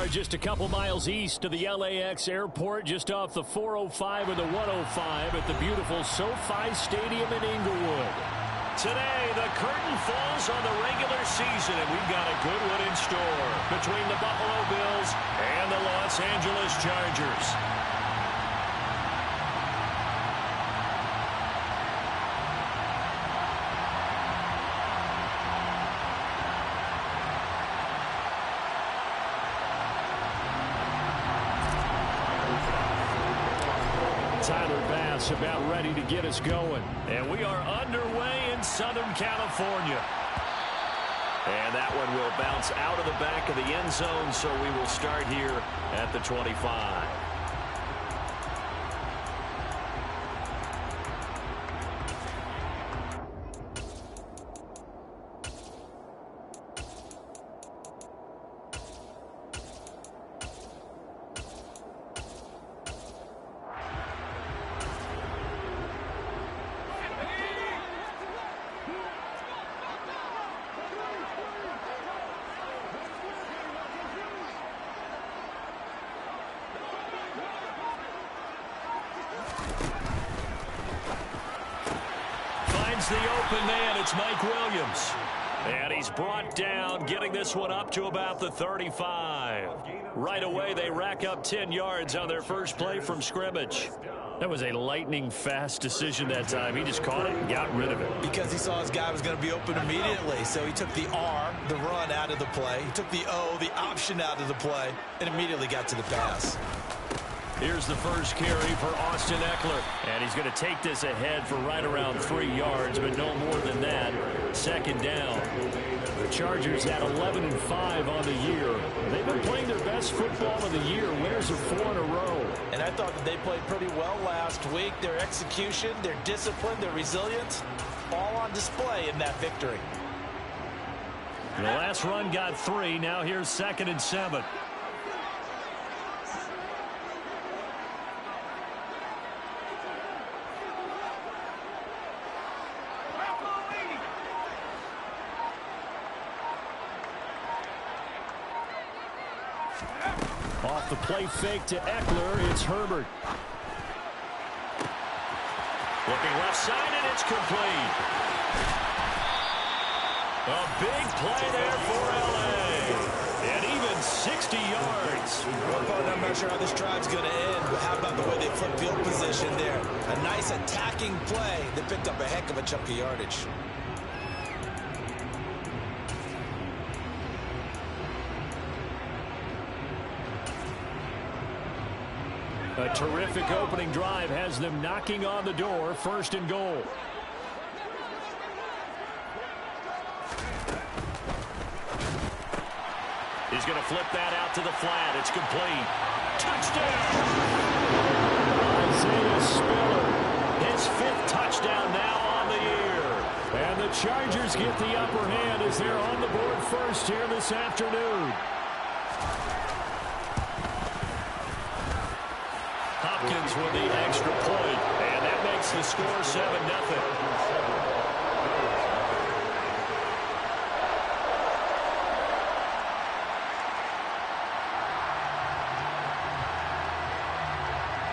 are just a couple miles east of the LAX airport, just off the 405 and the 105 at the beautiful SoFi Stadium in Inglewood. Today, the curtain falls on the regular season, and we've got a good one in store between the Buffalo Bills and the Los Angeles Chargers. Tyler Bass about ready to get us going. And we are underway in Southern California. And that one will bounce out of the back of the end zone, so we will start here at the 25. The open man, it's Mike Williams. And he's brought down, getting this one up to about the 35. Right away, they rack up 10 yards on their first play from scrimmage. That was a lightning-fast decision that time. He just caught it and got rid of it. Because he saw his guy was going to be open immediately. So he took the R, the run, out of the play. He took the O, the option, out of the play, and immediately got to the pass. Here's the first carry for Austin Ekeler. And he's going to take this ahead for right around 3 yards, but no more than that. Second down. The Chargers at 11-5 on the year. They've been playing their best football of the year. Winners of 4 in a row. And I thought that they played pretty well last week. Their execution, their discipline, their resilience, all on display in that victory. The last run got 3. Now here's 2nd and 7. Off the play fake to Ekeler, it's Herbert. Looking left side, and it's complete. A big play there for L.A. And even 60 yards. Well, I'm not sure how this drive's going to end, but how about the way they flip field position there? A nice attacking play that picked up a heck of a chunk of yardage. A terrific opening drive has them knocking on the door. 1st and goal. He's going to flip that out to the flat. It's complete. Touchdown! Isaiah Spiller. His 5th touchdown now on the year. And the Chargers get the upper hand as they're on the board first here this afternoon. Hopkins with the extra point, and that makes the score 7-0.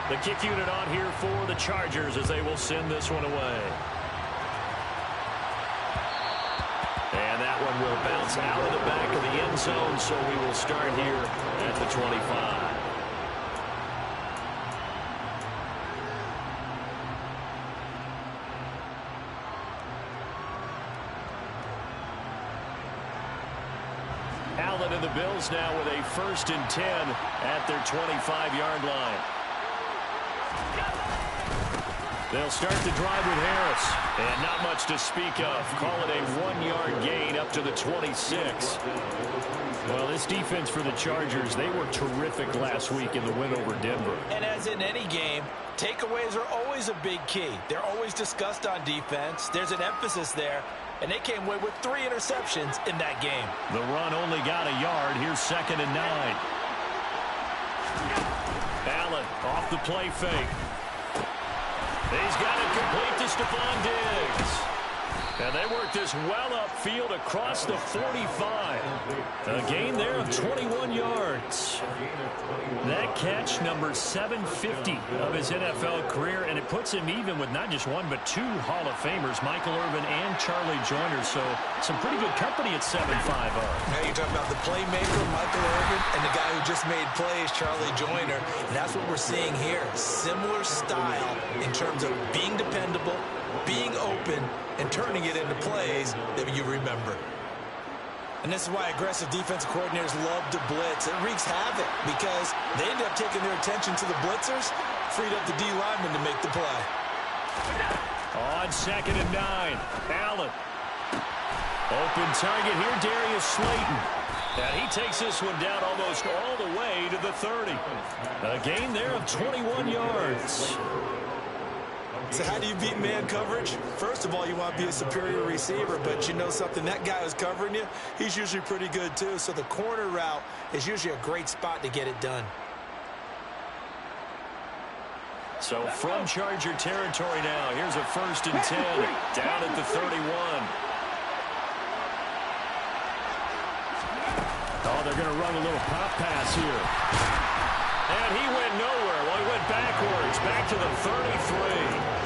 The kick unit on here for the Chargers as they will send this one away. And that one will bounce out of the back of the end zone, so we will start here at the 25. Allen and the Bills now with a 1st and 10 at their 25-yard line. They'll start the drive with Harris. And not much to speak of. Call it a 1-yard gain up to the 26. Well, this defense for the Chargers, they were terrific last week in the win over Denver. And as in any game, takeaways are always a big key. They're always discussed on defense. There's an emphasis there. And they came away with 3 interceptions in that game. The run only got a yard. Here's 2nd and 9. Allen off the play fake. He's got it complete to Stephon Diggs. And they work this well upfield across the 45. A gain there of 21 yards. That catch, number 750 of his NFL career, and it puts him even with not just one but two Hall of Famers, Michael Irvin and Charlie Joyner. So some pretty good company at 7'5". Now you're talking about the playmaker, Michael Irvin, and the guy who just made plays, Charlie Joyner. And that's what we're seeing here. Similar style in terms of being dependable, being open, and turning it into plays that you remember. And this is why aggressive defensive coordinators love to blitz. It wreaks havoc because they end up taking their attention to the blitzers, freed up the D lineman to make the play. On 2nd and 9, Allen. Open target here, Darius Slayton. And he takes this one down almost all the way to the 30. A gain there of 21 yards. So how do you beat man coverage? First of all, you want to be a superior receiver, but you know something, that guy who's covering you, he's usually pretty good too. So the corner route is usually a great spot to get it done. So from Charger territory now, here's a 1st and 10 down at the 31. Oh, they're going to run a little pop pass here. And he went nowhere. Well, he went backwards, back to the 33.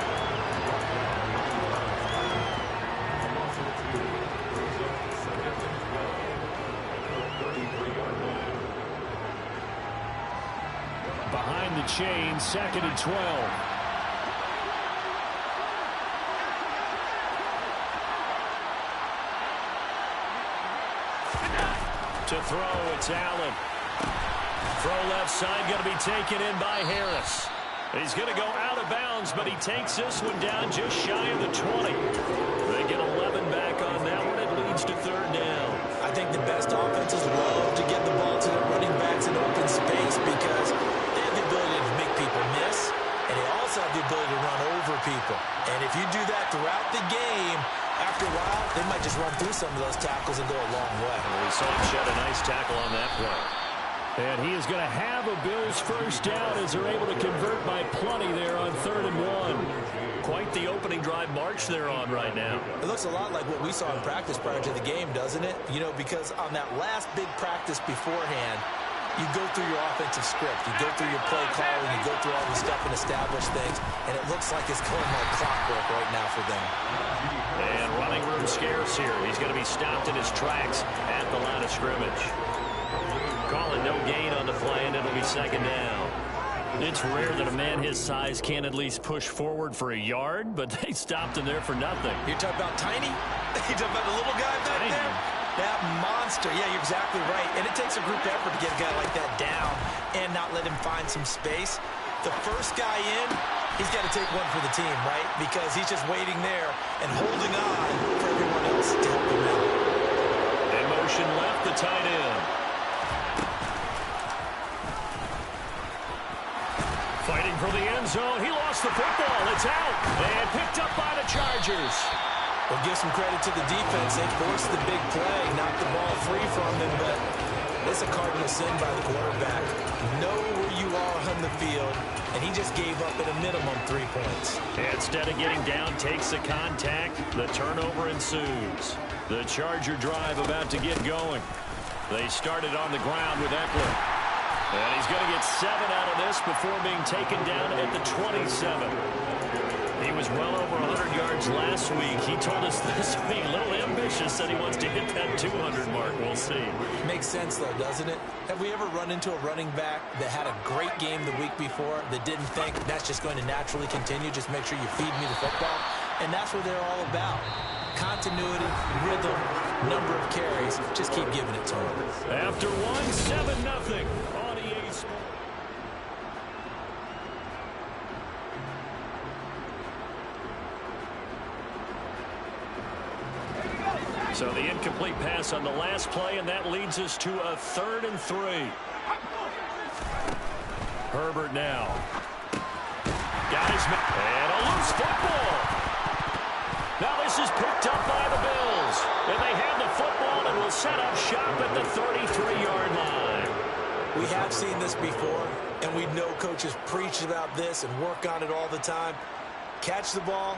Behind the chain, 2nd and 12. To throw, it's Allen. Throw left side, going to be taken in by Harris. He's going to go out of bounds, but he takes this one down just shy of the 20. They get 11 back on that one. It leads to 3rd down. I think the best offenses love to get the ball to their running backs in open space because they have the ability to make people miss, and they also have the ability to run over people. And if you do that throughout the game, after a while, they might just run through some of those tackles and go a long way. We saw him shed a nice tackle on that play. And he is going to have a Bills 1st down as they're able to convert by plenty there on 3rd and 1. Quite the opening drive march they're on right now. It looks a lot like what we saw in practice prior to the game, doesn't it? You know, because on that last big practice beforehand, you go through your offensive script, you go through your play calling, you go through all this stuff and establish things, and it looks like it's going like clockwork right now for them. And running room scarce here. He's going to be stopped in his tracks at the line of scrimmage. Calling no gain on the play, and it'll be 2nd down. It's rare that a man his size can at least push forward for a yard, but they stopped him there for nothing. You're talking about tiny? You're talking about the little guy back there? That monster. Yeah, you're exactly right. And it takes a group effort to get a guy like that down and not let him find some space. The first guy in, he's got to take one for the team, right? Because he's just waiting there and holding on for everyone else to help him out. In motion left, the tight end. Fighting for the end zone. He lost the football. It's out. And picked up by the Chargers. Well, give some credit to the defense. They forced the big play, knocked the ball free from him, but it's a cardinal sin by the quarterback. Know where you are on the field, and he just gave up at a minimum 3 points. Instead of getting down, takes the contact. The turnover ensues. The Charger drive about to get going. They started on the ground with Eckler. And he's going to get 7 out of this before being taken down at the 27. He was well over 100 yards last week. He told us this week, a little ambitious, that he wants to hit that 200 mark. We'll see. Makes sense, though, doesn't it? Have we ever run into a running back that had a great game the week before that didn't think that's just going to naturally continue? Just make sure you feed me the football. And that's what they're all about. Continuity, rhythm, number of carries. Just keep giving it to him. After 1, 7-0 on EA Sports. So the incomplete pass on the last play, and that leads us to a 3rd and 3. Herbert now. Guys, and a loose football. Now this is picked up by the Bills. And they have the football and will set up shop at the 33-yard line. We have seen this before, and we know coaches preach about this and work on it all the time. Catch the ball,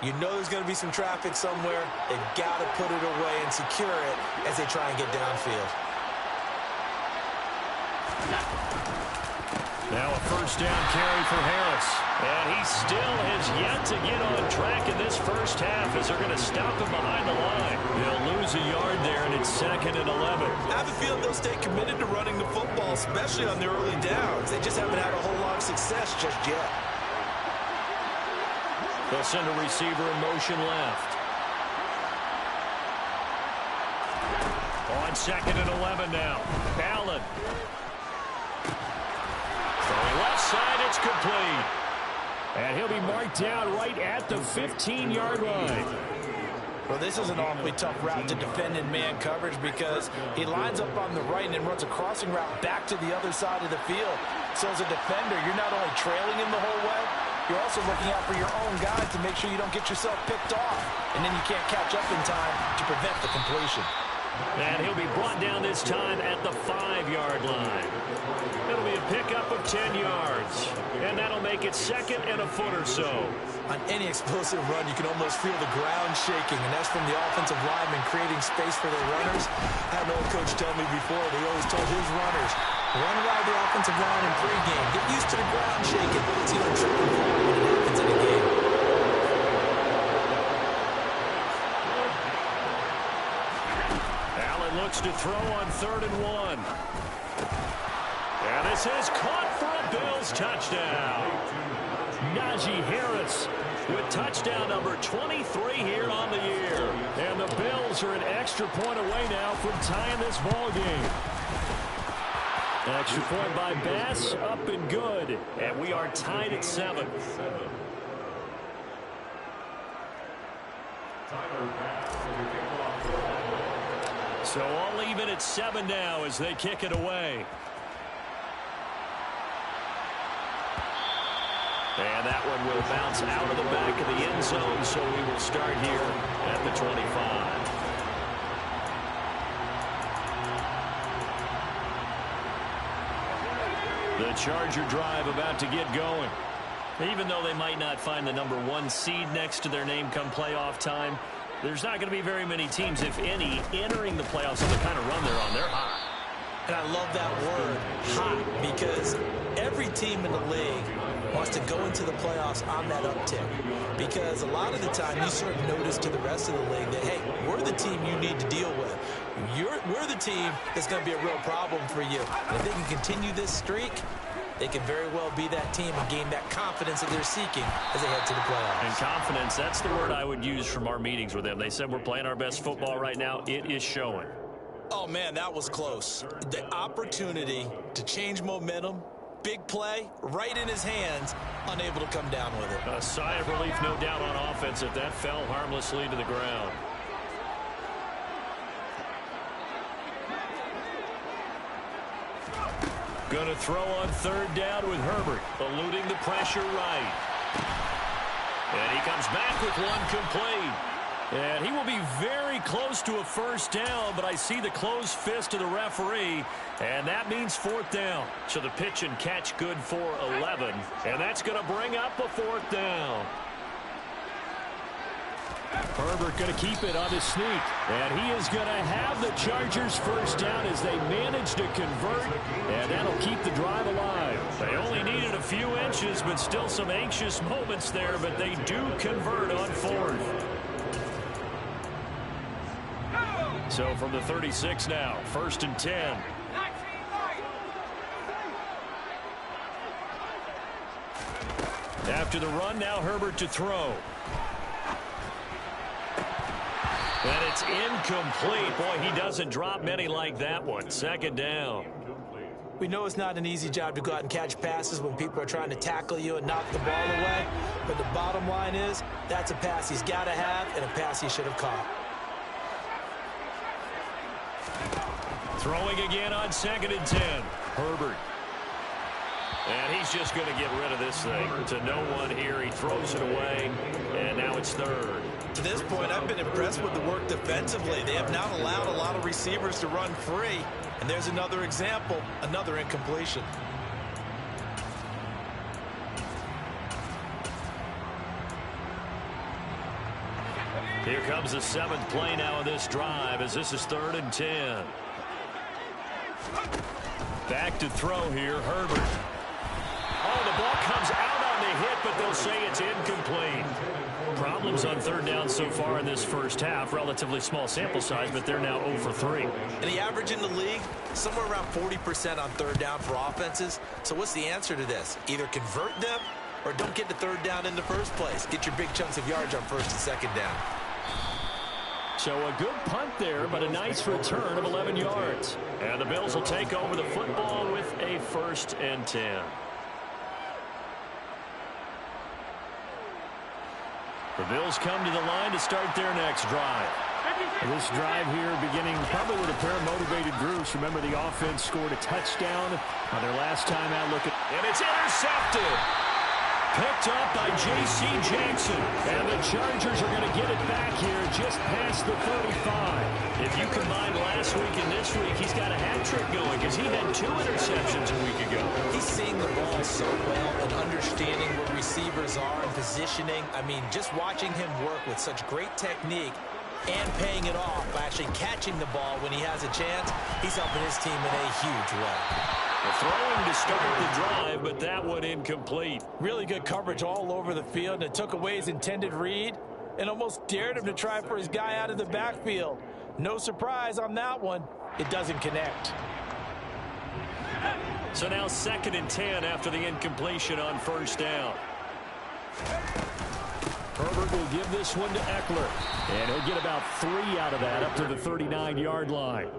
You know there's going to be some traffic somewhere. They've got to put it away and secure it as they try and get downfield. Now a first down carry for Harris. And he still has yet to get on track in this first half as they're going to stop him behind the line. They'll lose a yard there, and it's 2nd and 11. I have a feeling they'll stay committed to running the football, especially on the early downs. They just haven't had a whole lot of success just yet. They'll send a receiver in motion left. On 2nd and 11 now. Allen. Throwing left side, it's complete. And he'll be marked down right at the 15-yard line. Well, this is an awfully tough route to defend in man coverage because he lines up on the right and then runs a crossing route back to the other side of the field. So as a defender, you're not only trailing him the whole way, you're also looking out for your own guys to make sure you don't get yourself picked off. And then you can't catch up in time to prevent the completion. And he'll be brought down this time at the 5-yard line. It'll be a pickup of 10 yards. And that'll make it 2nd and a foot or so. On any explosive run, you can almost feel the ground shaking, and that's from the offensive linemen creating space for their runners. I had an old coach tell me before, he always told his runners, run around the offensive line in pregame. Get used to the ground shaking so you don't trip and fall when it happens in a game. Looks to throw on 3rd and 1. And this is caught for a Bills touchdown. Najee Harris with touchdown number 23 here on the year. And the Bills are an extra point away now from tying this ball game. Extra point by Bass, up and good. And we are tied at 7. So all even at 7 now as they kick it away. And that one will bounce out of the back of the end zone, so we will start here at the 25. The Charger drive about to get going. Even though they might not find the number 1 seed next to their name come playoff time, there's not going to be very many teams, if any, entering the playoffs on the kind of run they're on. They're hot. And I love that word, hot, because every team in the league wants to go into the playoffs on that uptick. Because a lot of the time you sort of notice to the rest of the league that, hey, we're the team you need to deal with. We're the team that's going to be a real problem for you. And if they can continue this streak, they can very well be that team and gain that confidence that they're seeking as they head to the playoffs. And confidence, that's the word I would use from our meetings with them. They said we're playing our best football right now. It is showing. Oh, man, that was close. The opportunity to change momentum, big play, right in his hands, unable to come down with it. A sigh of relief, no doubt, on offense if that fell harmlessly to the ground. Going to throw on 3rd down with Herbert, eluding the pressure right. And he comes back with one complete. And he will be very close to a first down, but I see the closed fist of the referee, and that means 4th down. So the pitch and catch good for 11, and that's going to bring up a 4th down. Herbert going to keep it on his sneak, and he is going to have the Chargers first down as they manage to convert, and that'll keep the drive alive. They only needed a few inches, but still some anxious moments there, but they do convert on 4th. So from the 36 now, 1st and 10. After the run, now Herbert to throw. And it's incomplete. Boy, he doesn't drop many like that one. 2nd down. We know it's not an easy job to go out and catch passes when people are trying to tackle you and knock the ball away. But the bottom line is, that's a pass he's got to have and a pass he should have caught. Throwing again on 2nd and 10. Herbert. And he's just going to get rid of this thing. To no one here. He throws it away. And now it's 3rd. To this point, I've been impressed with the work defensively. They have not allowed a lot of receivers to run free. And there's another example, another incompletion. Here comes the 7th play now of this drive as this is 3rd and 10. Back to throw here, Herbert. Oh, the ball comes out on the hit, but they'll say it's incomplete. Problems on 3rd down so far in this first half. Relatively small sample size, but they're now 0 for 3. And the average in the league, somewhere around 40% on 3rd down for offenses. So what's the answer to this? Either convert them or don't get to 3rd down in the first place. Get your big chunks of yards on 1st and 2nd down. So a good punt there, but a nice return of 11 yards. And the Bills will take over the football with a 1st and 10. The Bills come to the line to start their next drive. This drive here beginning probably with a pair of motivated groups. Remember, the offense scored a touchdown on their last time out. And it's intercepted. Picked up by J.C. Jackson. And the Chargers are going to get it back here just past the 35. If you combine last week and this week, he's got a hat trick going because he had 2 interceptions a week ago. He's seeing the ball so well and understanding what receivers are and positioning. I mean, just watching him work with such great technique and paying it off by actually catching the ball when he has a chance, he's helping his team in a huge way. Throwing to start the drive, but that one incomplete. Really good coverage all over the field, and it took away his intended read and almost dared him to try for his guy out of the backfield. No surprise on that one. It doesn't connect. So now 2nd and 10 after the incompletion on 1st down. Herbert will give this one to Eckler, and he'll get about 3 out of that up to the 39-yard line.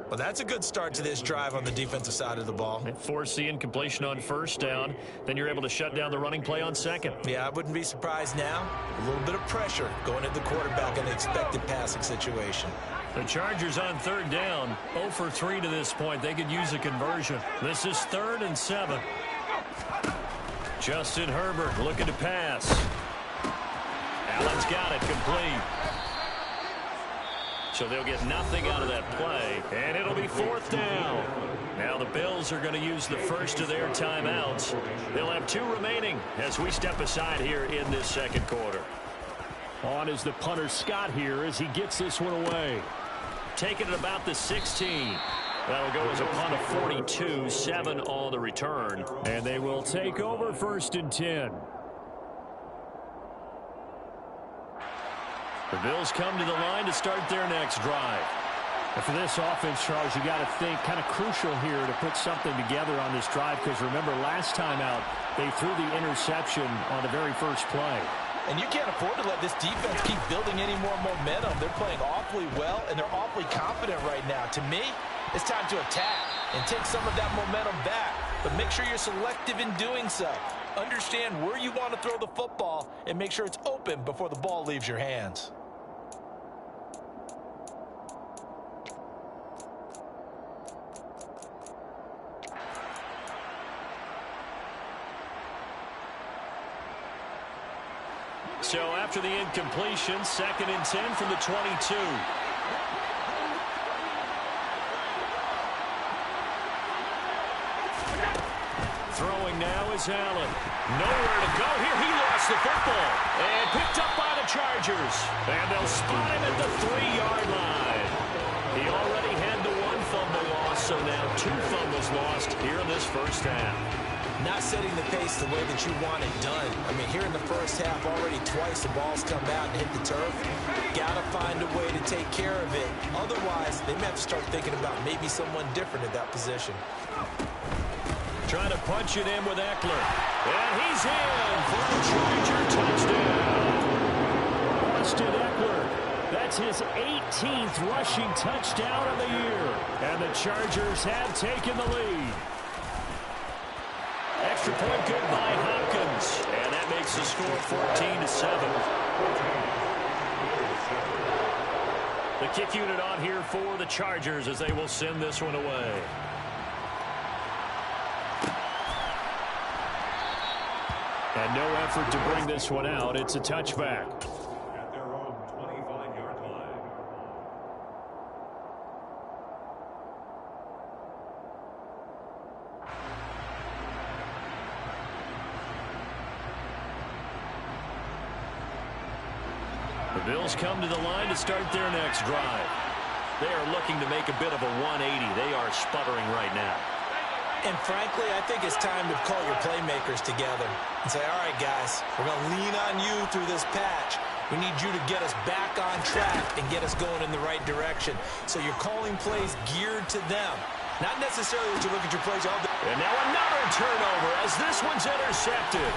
Well, that's a good start to this drive on the defensive side of the ball. They force the incompletion on 1st down. Then you're able to shut down the running play on 2nd. Yeah, I wouldn't be surprised now. A little bit of pressure going at the quarterback in an expected passing situation. The Chargers on 3rd down, 0 for 3 to this point. They could use a conversion. This is 3rd and 7. Justin Herbert looking to pass. Allen's got it complete. So they'll get nothing out of that play, and it'll be 4th down. Now the Bills are going to use the first of their timeouts. They'll have 2 remaining as we step aside here in this 2nd quarter. On is the punter Scott here as he gets this one away. Taking it about the 16. That'll go as a punt of 42, 7 on the return. And they will take over 1st and 10. The Bills come to the line to start their next drive. And for this offense, Charles, you got to think kind of crucial here to put something together on this drive because remember last time out they threw the interception on the very first play. And you can't afford to let this defense keep building any more momentum. They're playing awfully well, and they're awfully confident right now. To me, it's time to attack and take some of that momentum back. But make sure you're selective in doing so. Understand where you want to throw the football and make sure it's open before the ball leaves your hands. So after the incompletion, 2nd and 10 from the 22. Throwing now is Allen. Nowhere to go here. He lost the football. And picked up by the Chargers. And they'll spot him at the 3-yard line. He already had the 1 fumble loss, so now 2 fumbles lost here in this first half. Not setting the pace the way that you want it done. I mean, here in the first half, already twice the ball's come out and hit the turf. Got to find a way to take care of it. Otherwise, they may have to start thinking about maybe someone different at that position. Trying to punch it in with Eckler. And he's in for a Charger touchdown. Austin Eckler. That's his 18th rushing touchdown of the year. And the Chargers have taken the lead. Extra point good by Hopkins. And that makes the score 14-7. The kick unit on here for the Chargers as they will send this one away. And no effort to bring this one out. It's a touchback. At their own 25-yard line. The Bills come to the line to start their next drive. They are looking to make a bit of a 180. They are sputtering right now. And frankly, I think it's time to call your playmakers together and say, all right, guys, we're going to lean on you through this patch. We need you to get us back on track and get us going in the right direction. So you're calling plays geared to them. Not necessarily that you look at your plays all day. And now another turnover as this one's intercepted.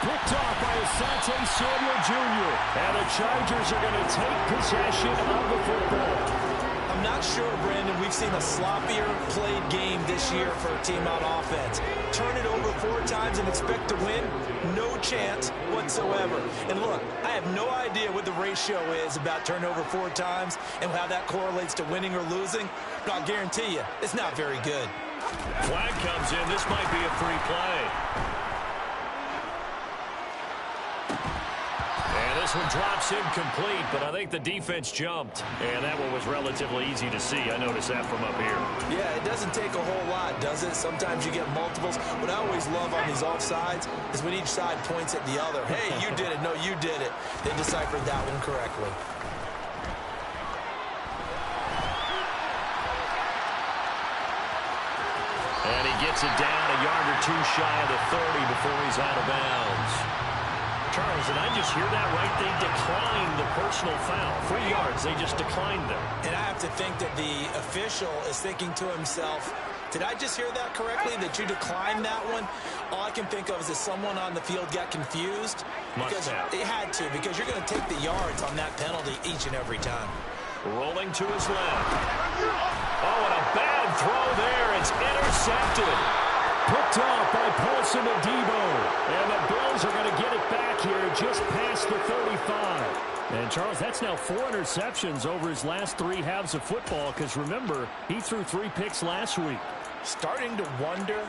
Picked off by Asante Samuel Jr. And the Chargers are going to take possession of the football. I'm not sure, Brandon, we've seen a sloppier played game this year for a team on offense. Turn it over 4 times and expect to win? No chance whatsoever. And look, I have no idea what the ratio is about turnover 4 times and how that correlates to winning or losing. But I'll guarantee you, it's not very good. Flag comes in. This might be a free play. This one drops incomplete, but I think the defense jumped. And that one was relatively easy to see. I noticed that from up here. Yeah, it doesn't take a whole lot, does it? Sometimes you get multiples. What I always love on these offsides is when each side points at the other. Hey, you did it. No, you did it. They deciphered that one correctly. And he gets it down a yard or 2 shy of the 30 before he's out of bounds. Charles, and I just hear that right? They declined the personal foul. 3 yards, they just declined them. And I have to think that the official is thinking to himself, did I just hear that correctly, that you declined that one? All I can think of is that someone on the field got confused. Because it had to, because you're going to take the yards on that penalty each and every time. Rolling to his left. Oh, and a bad throw there. It's intercepted. Picked off by Paulson Adebo. And the Bills are going to get it back here just past the 35. And, Charles, that's now 4 interceptions over his last 3 halves of football because, remember, he threw 3 picks last week. Starting to wonder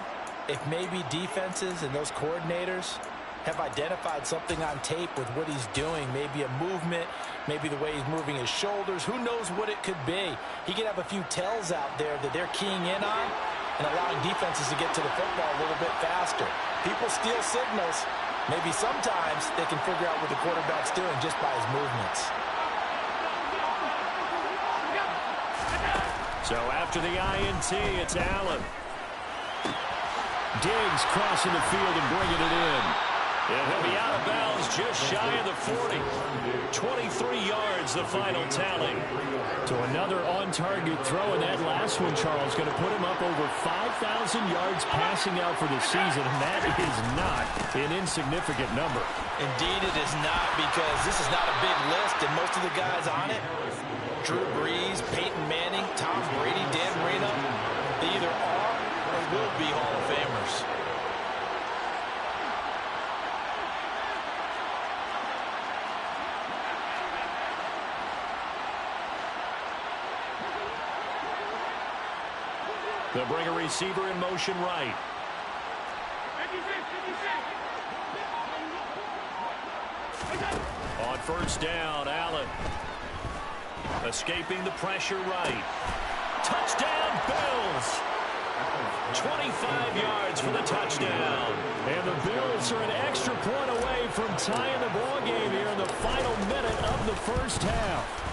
if maybe defenses and those coordinators have identified something on tape with what he's doing. Maybe a movement, maybe the way he's moving his shoulders. Who knows what it could be? He could have a few tells out there that they're keying in on and allowing defenses to get to the football a little bit faster. People steal signals. Maybe sometimes they can figure out what the quarterback's doing just by his movements. So after the INT, it's Allen. Diggs crossing the field and bringing it in. And he'll be out of bounds just shy of the 40. 23 yards, the final tally. So another on-target throw, and that last one, Charles, going to put him up over 5,000 yards passing out for the season, and that is not an insignificant number. Indeed it is not, because this is not a big list, and most of the guys on it, Drew Brees, Peyton Manning, Tom Brady, Dan Marino, they either are or will be Hall of Famers. They'll bring a receiver in motion right. On first down, Allen. Escaping the pressure right. Touchdown, Bills! 25 yards for the touchdown. And the Bills are an extra point away from tying the ball game here in the final minute of the first half.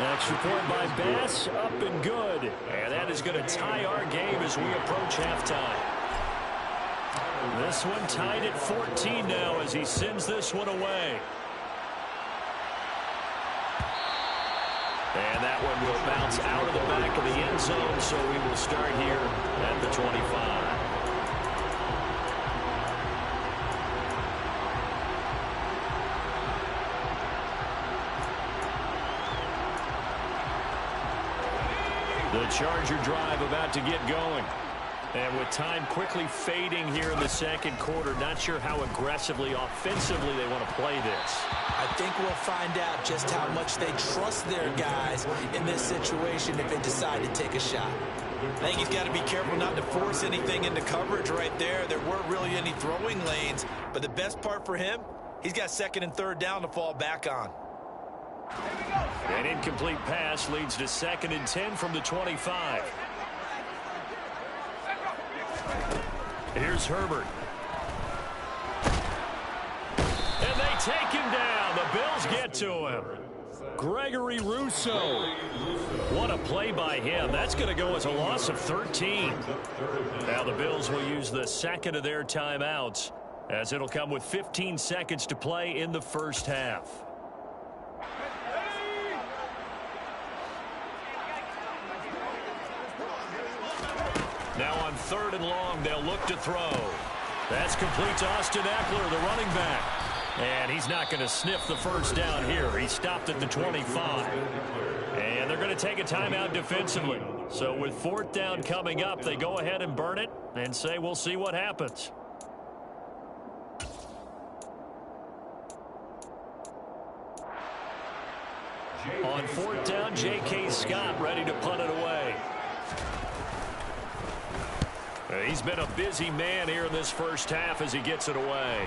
Extra point by Bass, up and good. And that is going to tie our game as we approach halftime. This one tied at 14 now as he sends this one away. And that one will bounce out of the back of the end zone, so we will start here at the 25. The Charger drive about to get going. And with time quickly fading here in the second quarter, not sure how aggressively, offensively they want to play this. I think we'll find out just how much they trust their guys in this situation if they decide to take a shot. I think he's got to be careful not to force anything into coverage right there. There weren't really any throwing lanes, but the best part for him, he's got 2nd and 3rd down to fall back on. An incomplete pass leads to 2nd and 10 from the 25. Here's Herbert. And they take him down. The Bills get to him. Gregory Rousseau. What a play by him. That's going to go as a loss of 13. Now the Bills will use the second of their timeouts, as it'll come with 15 seconds to play in the first half. Now on 3rd and long, they'll look to throw. That's complete to Austin Eckler, the running back. And he's not going to sniff the first down here. He stopped at the 25. And they're going to take a timeout defensively. So with 4th down coming up, they go ahead and burn it and say we'll see what happens. On 4th down, J.K. Scott ready to punt it away. He's been a busy man here in this first half as he gets it away.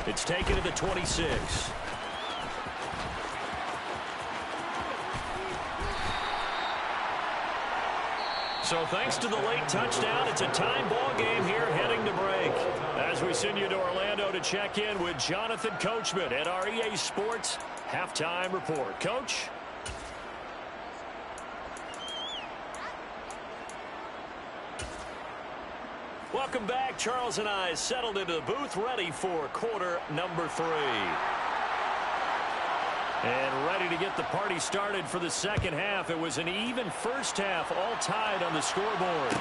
It's taken to the 26. So thanks to the late touchdown, it's a time ball game here heading to break. As we send you to Orlando to check in with Jonathan Coachman at our EA Sports Halftime Report. Coach? Welcome back. Charles and I settled into the booth, ready for quarter number 3. And ready to get the party started for the second half. It was an even first half, all tied on the scoreboard.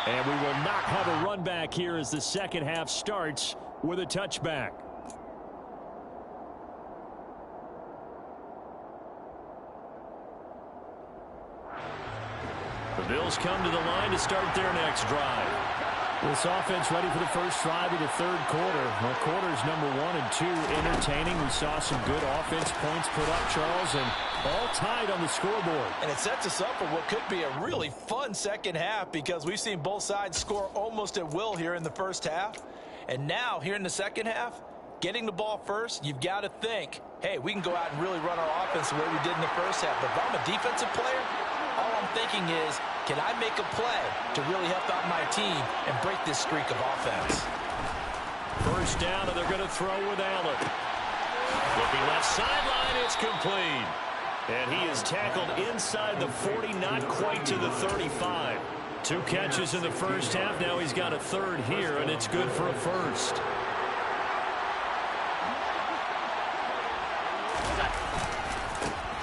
And we will not have a run back here as the second half starts with a touchback. The Bills come to the line to start their next drive. This offense ready for the first drive of the third quarter. Well, quarters number 1 and 2 entertaining. We saw some good offense points put up, Charles, and all tied on the scoreboard. And it sets us up for what could be a really fun second half, because we've seen both sides score almost at will here in the first half. And now, here in the second half, getting the ball first, you've got to think, hey, we can go out and really run our offense the way we did in the first half. But if I'm a defensive player, all I'm thinking is, can I make a play to really help out my team and break this streak of offense? First down, and they're going to throw with Allen. Looking left sideline, it's complete. And he is tackled inside the 40, not quite to the 35. 2 catches in the first half. Now he's got a third here, and it's good for a first.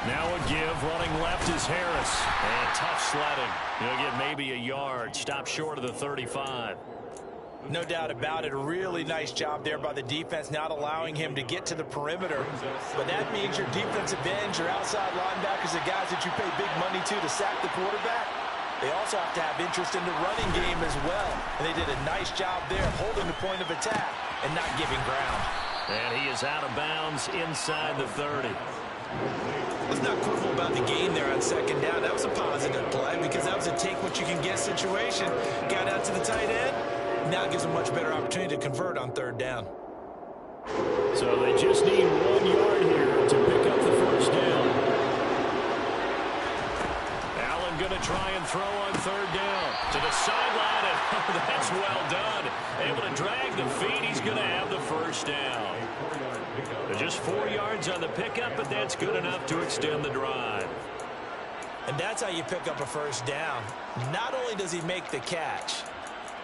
Now a give, running left is Harris. And tough sledding. He'll get maybe a yard. Stop short of the 35. No doubt about it. A really nice job there by the defense, not allowing him to get to the perimeter. But that means your defensive ends, your outside linebackers, the guys that you pay big money to sack the quarterback, they also have to have interest in the running game as well. And they did a nice job there, holding the point of attack and not giving ground. And he is out of bounds inside the 30. Let's not quibble about the gain there on second down. That was a positive play because that was a take-what-you-can-get situation. Got out to the tight end. Now gives a much better opportunity to convert on third down. So they just need 1 yard here to pick up the first down. Allen going to try and throw on third down. To the sideline, and that's well done. Able to drag the feet. He's going to have the first down. Just 4 yards on the pickup, but that's good enough to extend the drive. And that's how you pick up a first down. Not only does he make the catch,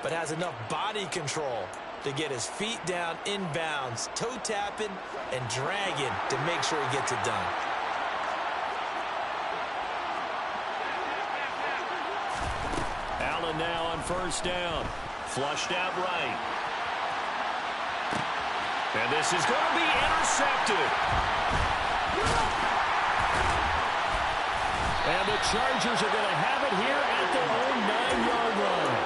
but has enough body control to get his feet down inbounds, toe tapping and dragging to make sure he gets it done. Allen now on first down. Flushed out right. And this is going to be intercepted. And the Chargers are going to have it here at their own 9-yard line.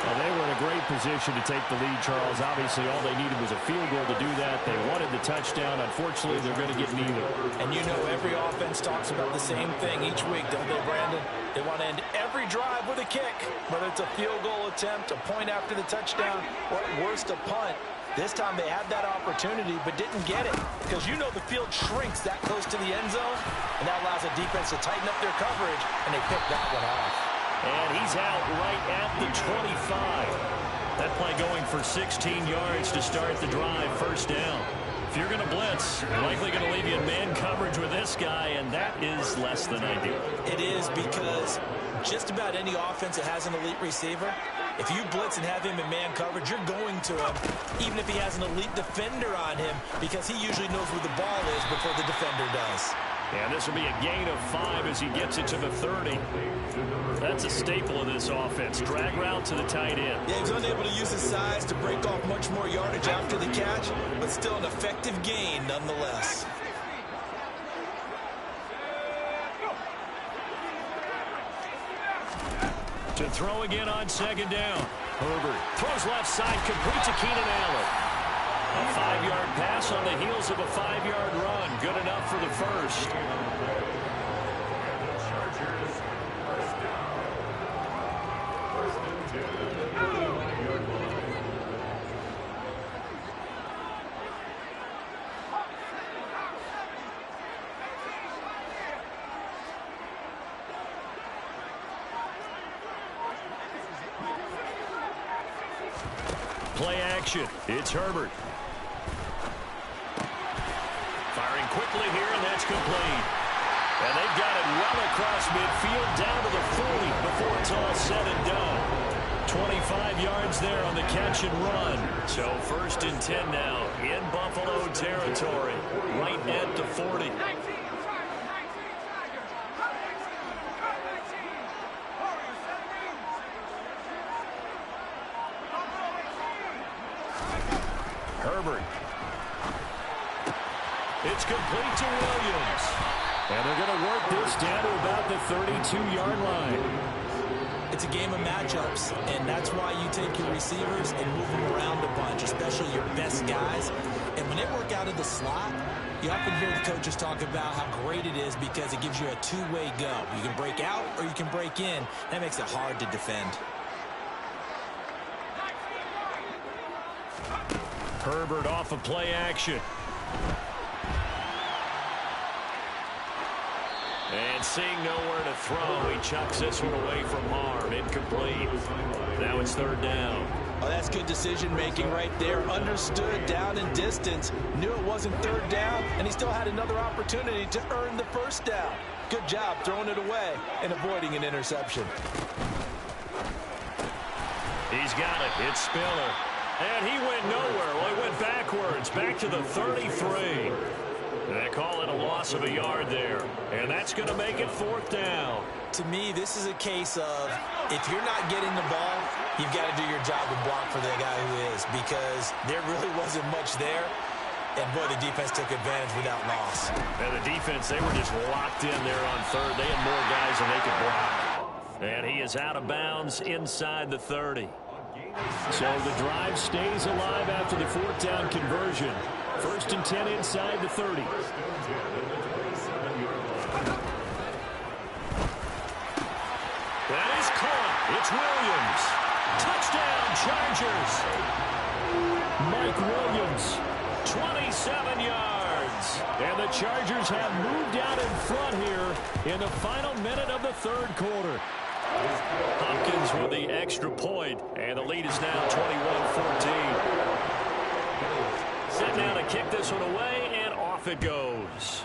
Well, they were in a great position to take the lead, Charles. Obviously, all they needed was a field goal to do that. They wanted the touchdown. Unfortunately, they're going to get neither. And you know every offense talks about the same thing each week, don't they, Brandon? They want to end every drive with a kick, whether it's a field goal attempt, a point after the touchdown, or at worst, a punt. This time they had that opportunity but didn't get it, because you know the field shrinks that close to the end zone, and that allows the defense to tighten up their coverage, and they picked that one off. And he's out right at the 25. That play going for 16 yards to start the drive, first down. If you're going to blitz, you're likely going to leave you in man coverage with this guy, and that is less than ideal. It is, because just about any offense that has an elite receiver, if you blitz and have him in man coverage, you're going to him, even if he has an elite defender on him, because he usually knows where the ball is before the defender does. And this will be a gain of 5 as he gets it to the 30. That's a staple of this offense. Drag route to the tight end. Yeah, he was unable to use his size to break off much more yardage after the catch, but still an effective gain nonetheless. To throw again on second down. Herbert throws left side, complete to Keenan Allen. A 5-yard pass on the heels of a 5-yard run. Good enough for the first. Play action. It's Herbert. Firing quickly here, and that's complete. And they've got it well across midfield, down to the 40 before it's all said and done. 25 yards there on the catch and run. So 1st and 10 now in Buffalo territory, right at the 40. Herbert. It's complete to Williams. And they're going to work this down to about the 32-yard line. It's a game of matchups, and that's why you take your receivers and move them around a bunch, especially your best guys. And when they work out of the slot, you often hear the coaches talk about how great it is because it gives you a two-way go. You can break out or you can break in. That makes it hard to defend. Herbert off of play action. And seeing nowhere to throw, he chucks this one away from harm. Incomplete. Now it's 3rd down. Oh, that's good decision-making right there. Understood down and distance. Knew it wasn't 3rd down, and he still had another opportunity to earn the 1st down. Good job throwing it away and avoiding an interception. He's got it. It's Spiller. And he went nowhere. Well, he went backwards, back to the 33. They call it a loss of a yard there. And that's going to make it 4th down. To me, this is a case of if you're not getting the ball, you've got to do your job and block for the guy who is, because there really wasn't much there. And, boy, the defense took advantage without loss. And the defense, they were just locked in there on 3rd. They had more guys than they could block. And he is out of bounds inside the 30. So the drive stays alive after the 4th down conversion. 1st and 10 inside the 30. That is caught. It's Williams. Touchdown, Chargers. Mike Williams, 27 yards. And the Chargers have moved out in front here in the final minute of the 3rd quarter. Hopkins with the extra point, and the lead is now 21-14. Set down to kick this one away, and off it goes.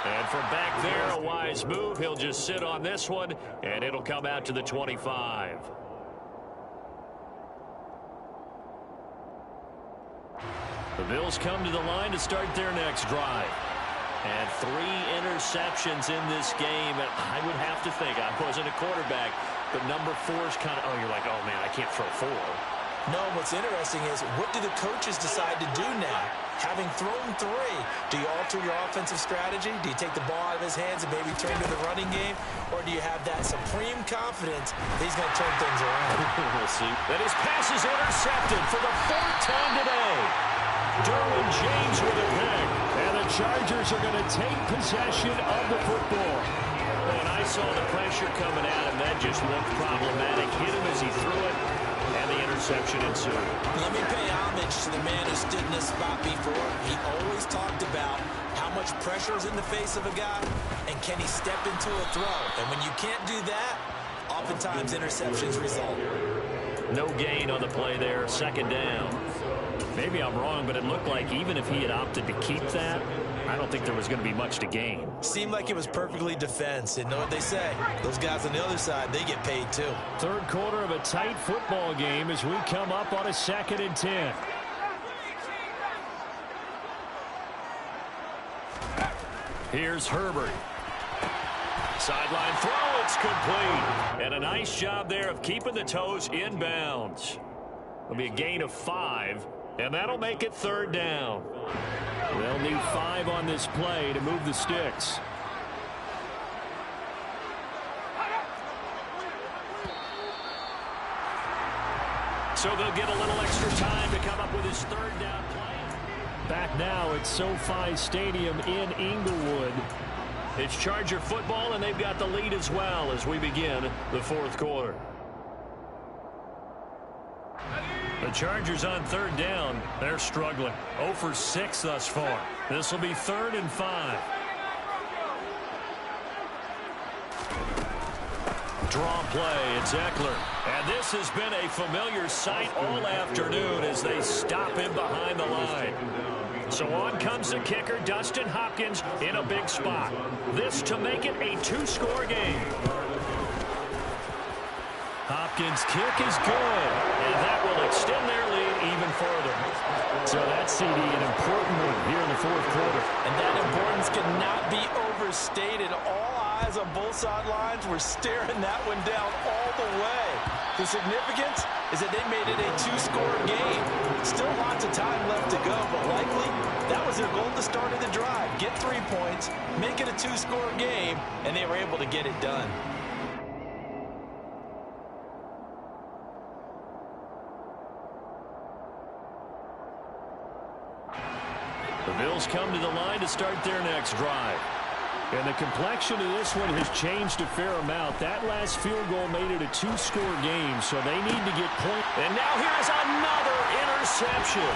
And from back there, a wise move. He'll just sit on this one, and it'll come out to the 25. The Bills come to the line to start their next drive. And 3 interceptions in this game. And I would have to think, I wasn't a quarterback, but number 4 is kind of, oh, you're like, oh, man, I can't throw 4. No, what's interesting is what do the coaches decide to do now? Having thrown 3, do you alter your offensive strategy? Do you take the ball out of his hands and maybe turn to the running game? Or do you have that supreme confidence that he's going to turn things around? We'll see. And his pass is intercepted for the 4th time today. Derwin James with a pick. And the Chargers are going to take possession of the football. And I saw the pressure coming at him. That just looked problematic. Hit him as he threw it, and the interception ensued. Let me pay homage to the man who stood in this spot before. He always talked about how much pressure is in the face of a guy, and can he step into a throw. And when you can't do that, oftentimes interceptions result. No gain on the play there, second down. Maybe I'm wrong, but it looked like even if he had opted to keep that, I don't think there was going to be much to gain. Seemed like it was perfectly defense. And know what they say? Those guys on the other side, they get paid too. Third quarter of a tight football game as we come up on a 2nd and 10. Here's Herbert. Sideline throw, it's complete. And a nice job there of keeping the toes in bounds. It'll be a gain of 5, and that'll make it 3rd down. They'll need 5 on this play to move the sticks. So they'll get a little extra time to come up with his 3rd down play. Back now at SoFi Stadium in Inglewood. It's Charger football, and they've got the lead as well as we begin the 4th quarter. The Chargers on 3rd down. They're struggling. 0 for 6 thus far. This will be 3rd and 5. Draw play. It's Eckler. And this has been a familiar sight all afternoon as they stop him behind the line. So on comes the kicker, Dustin Hopkins, in a big spot. This to make it a 2-score game. Hopkins' kick is good, and that will extend their lead even further. So that's, CD, an important one here in the 4th quarter. And that importance cannot be overstated. All eyes on both sidelines were staring that one down all the way. The significance is that they made it a 2-score game. Still lots of time left to go, but likely that was their goal at the start of the drive. Get 3 points, make it a 2-score game, and they were able to get it done. The Bills come to the line to start their next drive. And the complexion of this one has changed a fair amount. That last field goal made it a 2-score game, so they need to get points. And now here's another interception.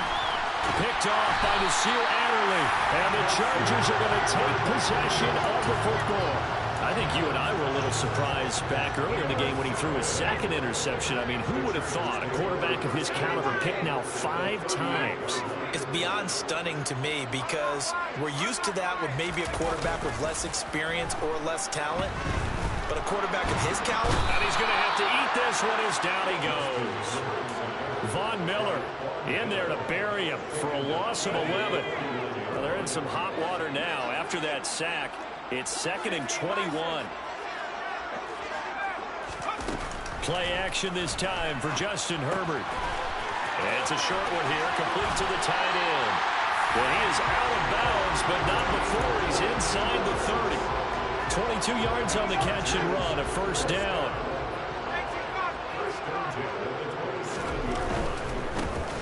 Picked off by Nasir Adderley. And the Chargers are going to take possession of the football. I think you and I were a little surprised back earlier in the game when he threw his 2nd interception. I mean, who would have thought a quarterback of his caliber picked now 5 times? It's beyond stunning to me because we're used to that with maybe a quarterback with less experience or less talent. But a quarterback of his caliber, and he's going to have to eat this one as down he goes. Von Miller in there to bury him for a loss of 11. Well, they're in some hot water now after that sack. It's 2nd and 21. Play action this time for Justin Herbert. It's a short one here, complete to the tight end. Well, he is out of bounds, but not before he's inside the 30. 22 yards on the catch and run, a 1st down.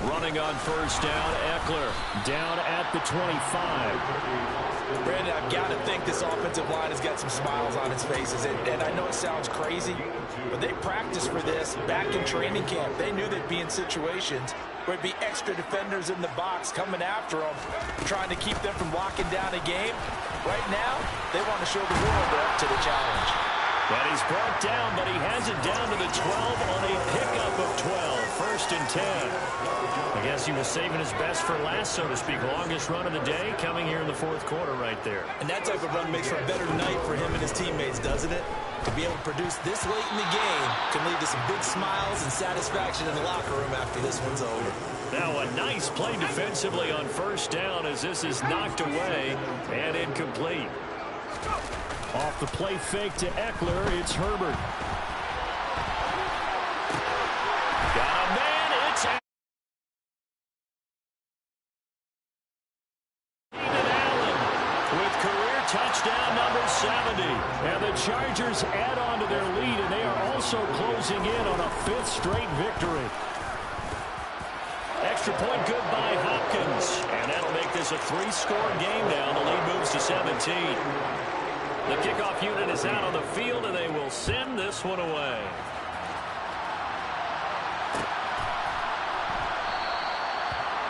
Running on 1st down, Eckler down at the 25. Brandon, I've got to think this offensive line has got some smiles on its faces. And I know it sounds crazy, but they practiced for this back in training camp. They knew they'd be in situations where it'd be extra defenders in the box coming after them, trying to keep them from locking down a game. Right now, they want to show the world they're up to the challenge. And he's brought down, but he has it down to the 12 on a pickup of 12. 1st and 10. I guess he was saving his best for last, so to speak. Longest run of the day coming here in the 4th quarter right there. and that type of run makes for a better night for him and his teammates, doesn't it? To be able to produce this late in the game can lead to some big smiles and satisfaction in the locker room after this one's over. Now a nice play defensively on 1st down as this is knocked away and incomplete. Off the play fake to Eckler, it's Herbert. Got a man, it's Allen with career touchdown number 70. And the Chargers add on to their lead, and they are also closing in on a 5th straight victory. Extra point good by Hopkins. And that'll make this a 3-score game now. The lead moves to 17. The kickoff unit is out on the field, and they will send this one away.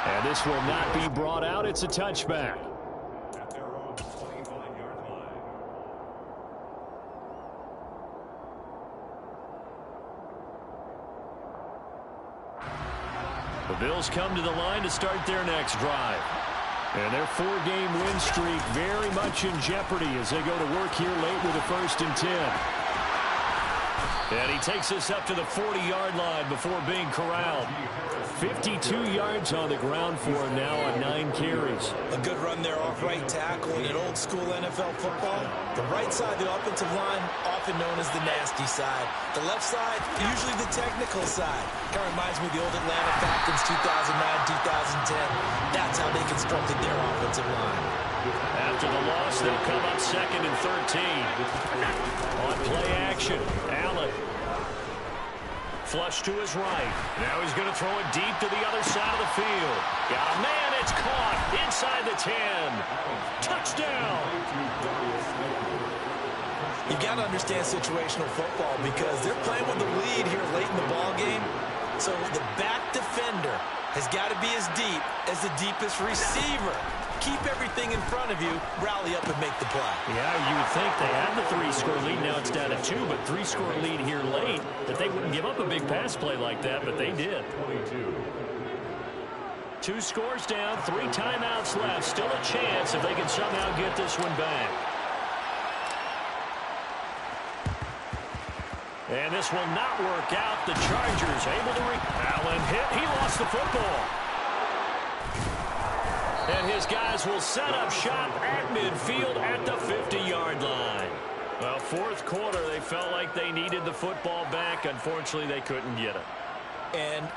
And this will not be brought out. It's a touchback. At their own 25-yard line. The Bills come to the line to start their next drive. And their 4-game win streak very much in jeopardy as they go to work here late with a 1st and 10. And he takes us up to the 40-yard line before being corralled. 52 yards on the ground for him now on 9 carries. A good run there off right tackle in an old-school NFL football. The right side of the offensive line, often known as the nasty side. The left side, usually the technical side. Kind of reminds me of the old Atlanta Falcons 2009-2010. That's how they constructed their offensive line. After the loss, they'll come up 2nd and 13. On play action, Allen. Flush to his right. Now he's going to throw it deep to the other side of the field. Got a man, it's caught inside the 10. Touchdown. You've got to understand situational football because they're playing with the lead here late in the ball game. So the back defender has got to be as deep as the deepest receiver. Keep everything in front of you, rally up and make the play. Yeah, you would think they had the 3-score lead. Now it's down to 2, but 3-score lead here late, that they wouldn't give up a big pass play like that, but they did. 2 scores down, 3 timeouts left. Still a chance if they can somehow get this one back. And this will not work out. The Chargers able to Allen hit. He lost the football. And his guys will set up shop at midfield at the 50-yard line. Well, 4th quarter, they felt like they needed the football back. Unfortunately, they couldn't get it. And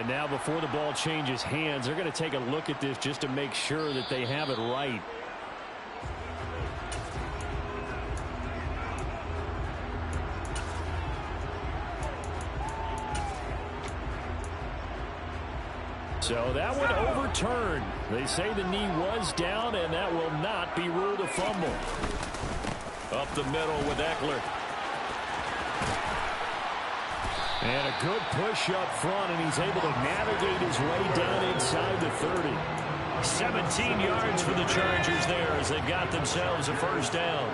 now before the ball changes hands, they're going to take a look at this just to make sure that they have it right. So that one overturned. They say the knee was down, and that will not be ruled a fumble. Up the middle with Eckler. And a good push up front, and he's able to navigate his way down inside the 30. 17 yards for the Chargers there as they got themselves a 1st down.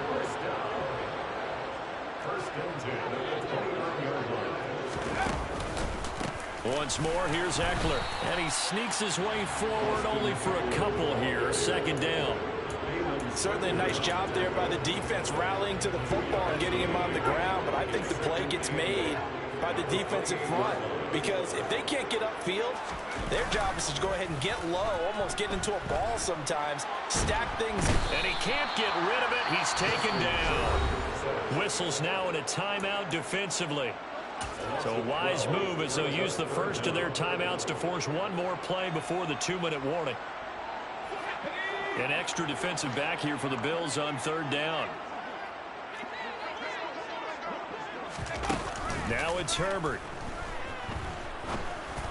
Once more, here's Eckler. And he sneaks his way forward only for a couple here. 2nd down. Certainly a nice job there by the defense rallying to the football and getting him on the ground. But I think the play gets made by the defensive front. Because if they can't get upfield, their job is to go ahead and get low, almost get into a ball sometimes, stack things. And he can't get rid of it. He's taken down. Whistles now in a timeout defensively. So a wise move as they'll use the first of their timeouts to force one more play before the 2-minute warning. An extra defensive back here for the Bills on 3rd down. Now it's Herbert.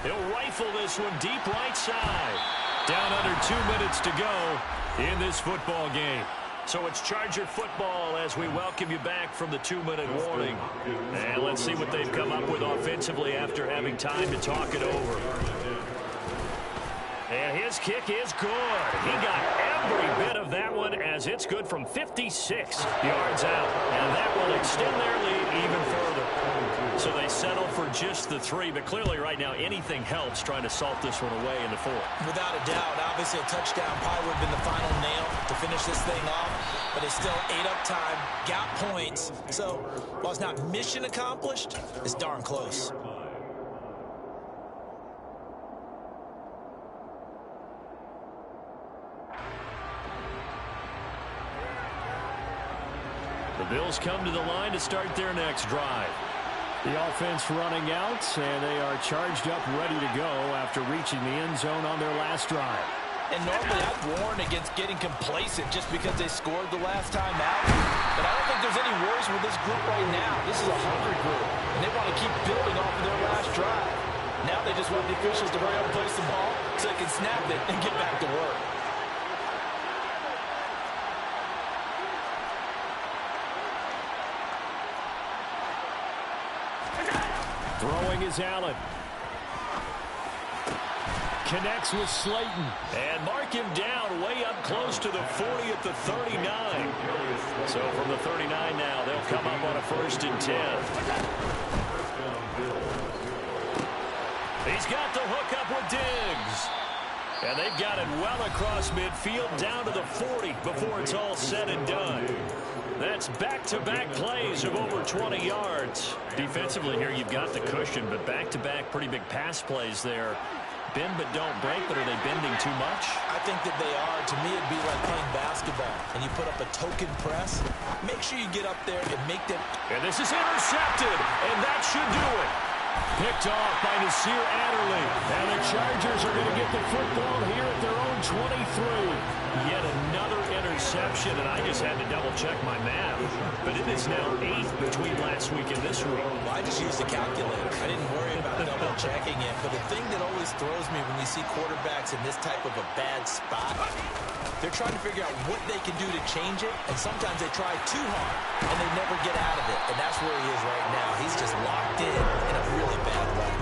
He'll rifle this one deep right side. Down under 2 minutes to go in this football game. So it's Charger football as we welcome you back from the 2-minute warning. And let's see what they've come up with offensively after having time to talk it over. And his kick is good. He got every bit of that one as it's good from 56 yards out. And that will extend their lead even further. So they settle for just the 3, but clearly right now anything helps trying to salt this one away in the 4th. Without a doubt, obviously a touchdown probably would have been the final nail to finish this thing off, but it's still ate up time, got points. So while it's not mission accomplished, it's darn close. The Bills come to the line to start their next drive. The offense running out, and they are charged up, ready to go after reaching the end zone on their last drive. And normally I'd warn against getting complacent just because they scored the last time out. But I don't think there's any worries with this group right now. This is a hungry group, and they want to keep building off of their last drive. Now they just want the officials to hurry up and place the ball so they can snap it and get back to work. Throwing is Allen. Connects with Slayton. And mark him down way up close to the 40 at the 39. So from the 39 now, they'll come up on a 1st and 10. He's got the hook up with Diggs. And they've got it well across midfield down to the 40 before it's all said and done. That's back-to-back plays of over 20 yards. Defensively here, you've got the cushion, but back-to-back pretty big pass plays there. Bend but don't break, but are they bending too much? I think that they are. To me, it'd be like playing basketball, and you put up a token press. Make sure you get up there and make them. And this is intercepted, and that should do it. Picked off by Nasir Adderley. And the Chargers are going to get the football here at their own 23. Yet another interception, and I just had to double-check my math. But it is now 8 between last week and this week. Well, I just used a calculator. I didn't worry about double-checking it. But the thing that always throws me when you see quarterbacks in this type of a bad spot, they're trying to figure out what they can do to change it, and sometimes they try too hard, and they never get out of it. And that's where he is right now. He's just locked in a really bad way.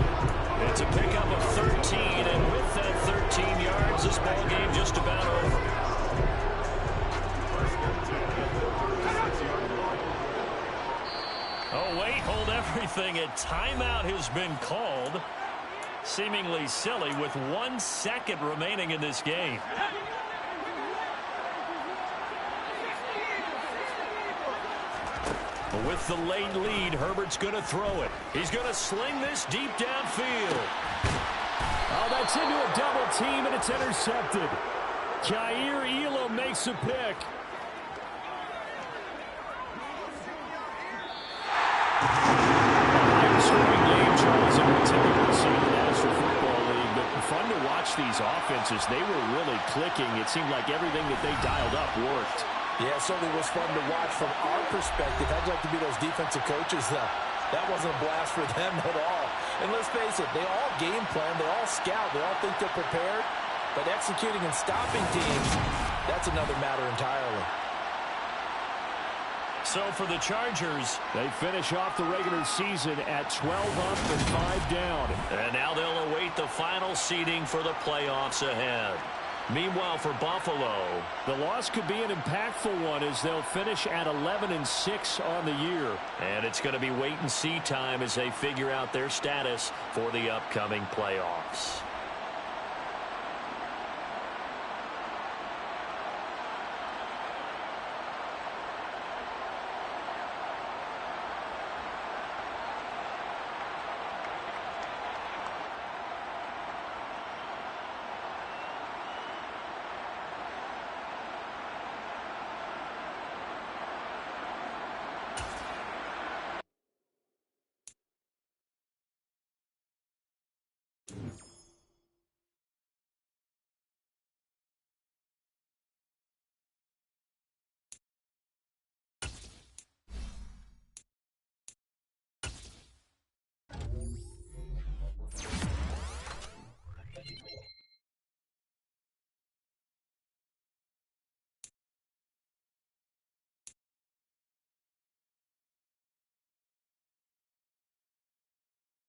It's a pickup of 13, and with that 13 yards, this ball game just about over. Oh, wait, hold everything. A timeout has been called. Seemingly silly with 1 second remaining in this game. With the late lead, Herbert's going to throw it. He's going to sling this deep downfield. Oh, that's into a double team, and it's intercepted. Kaiir Elam makes a pick. High-scoring game, Charles, and we typically see in the National Football League. But fun to watch these offenses. They were really clicking. It seemed like everything that they dialed up worked. Yeah, it certainly was fun to watch from our perspective. I'd like to be those defensive coaches, though. That wasn't a blast for them at all. And let's face it, they all game plan, they all scout, they all think they're prepared. But executing and stopping teams, that's another matter entirely. So for the Chargers, they finish off the regular season at 12 up and 5 down. And now they'll await the final seeding for the playoffs ahead. Meanwhile, for Buffalo, the loss could be an impactful one as they'll finish at 11-6 on the year. And it's going to be wait-and-see time as they figure out their status for the upcoming playoffs.